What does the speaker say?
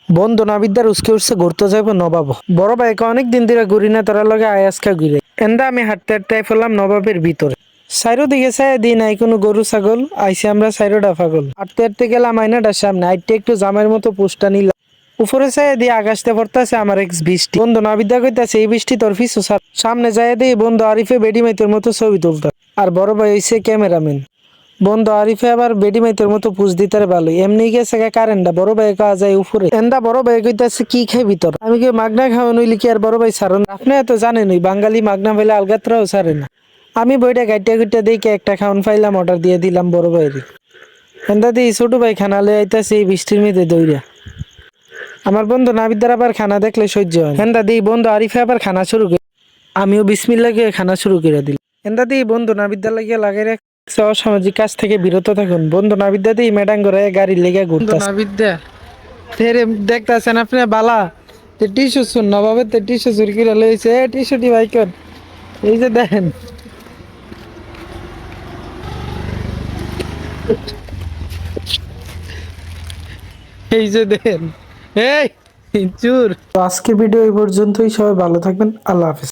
বন্ধু নাবিদ্যার উসকে উঠছে ঘুরতে যাইব নবাব। বড় ভাইকে অনেক দিন ধরে ঘুরি না, তোরা লগে আয়াসকা ঘুরে এন্দা আমি হাঁটতে হাঁটতে ফেললাম নবাবের ভিতরে। সাইরো দিকে চাই দিই নাই কোনো গরু ছাগল, আইসি আমরা সাইরো ডাফাগল। হাঁটতে হাঁটতে গেলাম আয়নাটার সামনে, আইটে একটু জামের মতো পোস্টটা নিলাম। উপরে চাই দিয়ে আকাশতে পড়তেছে আমার এক্স বৃষ্টি। বন্ধু নাবিদ্যা কইতাছে এই বৃষ্টি তোর পিছু ছাড়। সামনে যাই দিই বন্ধু আরিফে বেডিমাইতের মতো ছবি তুলতাম, আর বড় ভাই হইছে ক্যামেরাম্যান। বন্ধু আরিফে আবার বেডিমাইতের মতো পুষ দিতে ভালো, এমনি গেছে কারেন্টটা বড় ভাই কাজ যায় উপরে। এন্দা বড় ভাই কইতাছে কি খাই ভিতর, আমি কি মাগনা খাওয়া নইলি কি আর বড় ভাই সারন। আপনি এত জানেনই বাঙালি মাগনা পাইলে আলগাত্রাও সারে না। আমি বইটা গাইটা গুইটা দেখে একটা খাওয়ান পাইলাম, অর্ডার দিয়ে দিলাম বড় ভাইয়ের। এন্দা দিই ছোট ভাই খানা লয়ে আইতাছে এই বৃষ্টির মেয়েতে দৌড়া। আমার বন্ধু নাবিদার আবার খানা দেখলে সহ্য হয় না। এন্দা দিই বন্ধু আরিফে আবার খানা শুরু করে, আমিও বিসমিল্লাহ গিয়ে খানা শুরু করে দিলাম। এন্দা দিই বন্ধু নাবিদ্যা লাগিয়ে লাগাই রাখছে অসামাজিক কাজ থেকে বিরত থাকুন। বন্ধু নাবিদ্যা দিই ম্যাডাম করে গাড়ি লেগে ঘুরতে নাবিদ্যা ফেরে দেখতেছেন আপনি বালা তে টিস্যু শুন নবাবে তে টিস্যু চুরি করে লইছে টিস্যুটি ভাই কর। এই যে দেখেন এই যে দেখেন এই চুর। তো আজকের ভিডিও এই পর্যন্তই, সবাই ভালো থাকবেন, আল্লাহ হাফেজ।